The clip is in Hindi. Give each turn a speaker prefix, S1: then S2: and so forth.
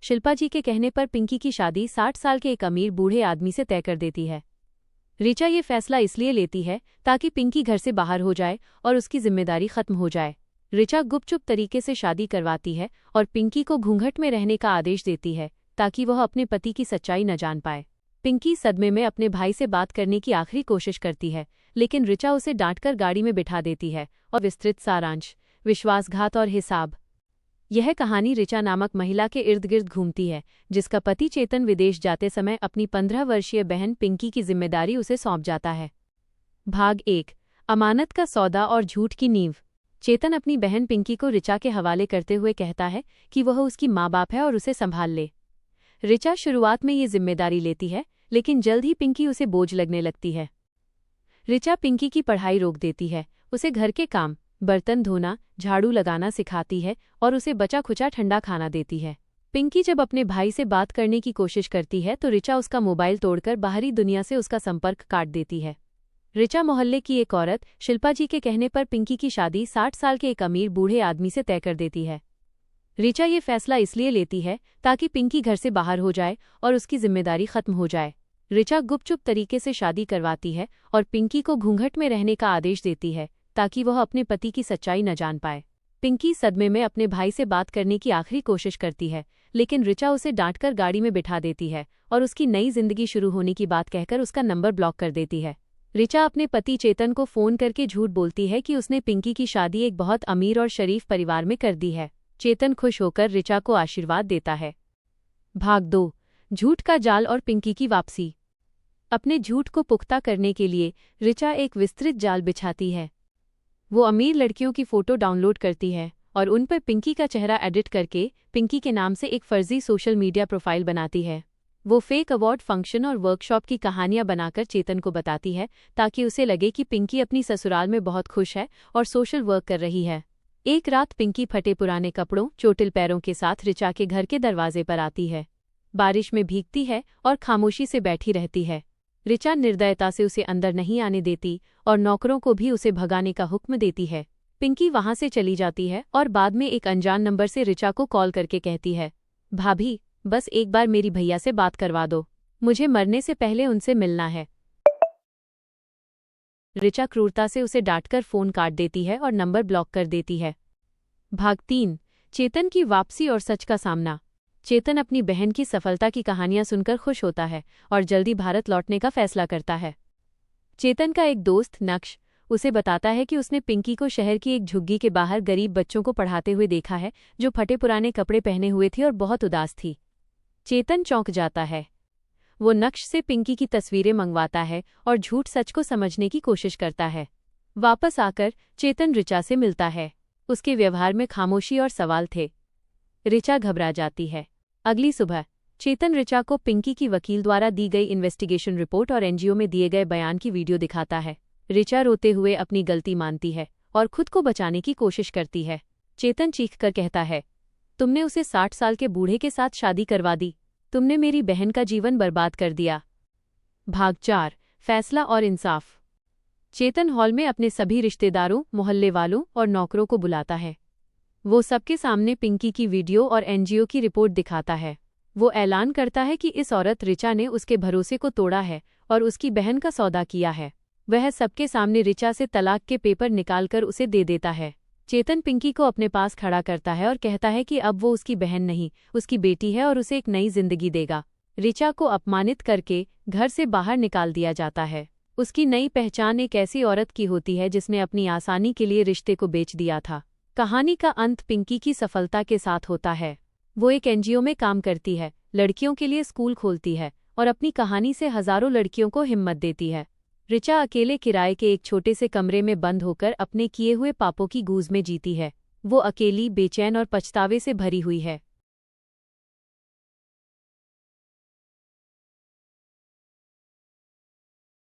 S1: शिल्पा जी के कहने पर पिंकी की शादी 60 साल के एक अमीर बूढ़े आदमी से तय कर देती है। ऋचा ये फैसला इसलिए लेती है ताकि पिंकी घर से बाहर हो जाए और उसकी जिम्मेदारी खत्म हो जाए। ऋचा गुपचुप तरीके से शादी करवाती है और पिंकी को घूंघट में रहने का आदेश देती है ताकि वह अपने पति की सच्चाई न जान पाए। पिंकी सदमे में अपने भाई से बात करने की आखिरी कोशिश करती है, लेकिन ऋचा उसे डांटकर गाड़ी में बिठा देती है और विस्तृत सारांश, विश्वासघात और हिसाब। यह कहानी ऋचा नामक महिला के इर्द गिर्द घूमती है, जिसका पति चेतन विदेश जाते समय अपनी 15 वर्षीय बहन पिंकी की जिम्मेदारी उसे सौंप जाता है। भाग 1, अमानत का सौदा और झूठ की नींव। चेतन अपनी बहन पिंकी को ऋचा के हवाले करते हुए कहता है कि वह उसकी माँ बाप है और उसे संभाल ले। ऋचा शुरुआत में ये जिम्मेदारी लेती है, लेकिन जल्द ही पिंकी उसे बोझ लगने लगती है। ऋचा पिंकी की पढ़ाई रोक देती है, उसे घर के काम, बर्तन धोना, झाड़ू लगाना सिखाती है और उसे बचा खुचा ठंडा खाना देती है। पिंकी जब अपने भाई से बात करने की कोशिश करती है तो ऋचा उसका मोबाइल तोड़कर बाहरी दुनिया से उसका संपर्क काट देती है। ऋचा मोहल्ले की एक औरत शिल्पा जी के कहने पर पिंकी की शादी 60 साल के एक अमीर बूढ़े आदमी से तय कर देती है। ऋचा ये फैसला इसलिए लेती है ताकि पिंकी घर से बाहर हो जाए और उसकी जिम्मेदारी खत्म हो जाए। ऋचा गुपचुप तरीके से शादी करवाती है और पिंकी को घूंघट में रहने का आदेश देती है ताकि वह अपने पति की सच्चाई न जान पाए। पिंकी सदमे में अपने भाई से बात करने की आखिरी कोशिश करती है, लेकिन ऋचा उसे डांटकर गाड़ी में बिठा देती है और उसकी नई जिंदगी शुरू होने की बात कहकर उसका नंबर ब्लॉक कर देती है। ऋचा अपने पति चेतन को फोन करके झूठ बोलती है कि उसने पिंकी की शादी एक बहुत अमीर और शरीफ परिवार में कर दी है। चेतन खुश होकर ऋचा को आशीर्वाद देता है। भाग 2, झूठ का जाल और पिंकी की वापसी। अपने झूठ को पुख्ता करने के लिए ऋचा एक विस्तृत जाल बिछाती है। वो अमीर लड़कियों की फोटो डाउनलोड करती है और उन पर पिंकी का चेहरा एडिट करके पिंकी के नाम से एक फर्जी सोशल मीडिया प्रोफाइल बनाती है। वो फेक अवार्ड फंक्शन और वर्कशॉप की कहानियां बनाकर चेतन को बताती है ताकि उसे लगे कि पिंकी अपनी ससुराल में बहुत खुश है और सोशल वर्क कर रही है। एक रात पिंकी फटे पुराने कपड़ों, चोटिल पैरों के साथ ऋचा के घर के दरवाजे पर आती है। बारिश में भीगती है और खामोशी से बैठी रहती है। ऋचा निर्दयता से उसे अंदर नहीं आने देती और नौकरों को भी उसे भगाने का हुक्म देती है। पिंकी वहां से चली जाती है और बाद में एक अनजान नंबर से ऋचा को कॉल करके कहती है, भाभी, बस एक बार मेरी भैया से बात करवा दो, मुझे मरने से पहले उनसे मिलना है। ऋचा क्रूरता से उसे डांटकर फोन काट देती है और नंबर ब्लॉक कर देती है। भाग 3, चेतन की वापसी और सच का सामना। चेतन अपनी बहन की सफलता की कहानियां सुनकर खुश होता है और जल्दी भारत लौटने का फैसला करता है। चेतन का एक दोस्त नक्श उसे बताता है कि उसने पिंकी को शहर की एक झुग्गी के बाहर गरीब बच्चों को पढ़ाते हुए देखा है, जो फटे पुराने कपड़े पहने हुए थी और बहुत उदास थी। चेतन चौंक जाता है। वो नक्श से पिंकी की तस्वीरें मंगवाता है और झूठ सच को समझने की कोशिश करता है। वापस आकर चेतन ऋचा से मिलता है। उसके व्यवहार में खामोशी और सवाल थे। ऋचा घबरा जाती है। अगली सुबह चेतन ऋचा को पिंकी की वकील द्वारा दी गई इन्वेस्टिगेशन रिपोर्ट और एनजीओ में दिए गए बयान की वीडियो दिखाता है। ऋचा रोते हुए अपनी गलती मानती है और खुद को बचाने की कोशिश करती है। चेतन चीखकर कहता है, तुमने उसे 60 साल के बूढ़े के साथ शादी करवा दी, तुमने मेरी बहन का जीवन बर्बाद कर दिया। भाग 4, फैसला और इंसाफ। चेतन हॉल में अपने सभी रिश्तेदारों, मोहल्ले वालों और नौकरों को बुलाता है। वो सबके सामने पिंकी की वीडियो और एनजीओ की रिपोर्ट दिखाता है। वो ऐलान करता है कि इस औरत ऋचा ने उसके भरोसे को तोड़ा है और उसकी बहन का सौदा किया है। वह सबके सामने ऋचा से तलाक के पेपर निकालकर उसे दे देता है। चेतन पिंकी को अपने पास खड़ा करता है और कहता है कि अब वो उसकी बहन नहीं, उसकी बेटी है और उसे एक नई जिंदगी देगा। ऋचा को अपमानित करके घर से बाहर निकाल दिया जाता है। उसकी नई पहचान एक ऐसी औरत की होती है जिसने अपनी आसानी के लिए रिश्ते को बेच दिया था। कहानी का अंत पिंकी की सफलता के साथ होता है। वो एक एनजीओ में काम करती है, लड़कियों के लिए स्कूल खोलती है और अपनी कहानी से हजारों लड़कियों को हिम्मत देती है। ऋचा अकेले किराए के एक छोटे से कमरे में बंद होकर अपने किए हुए पापों की गूंज में जीती है। वो अकेली, बेचैन और पछतावे से भरी हुई है।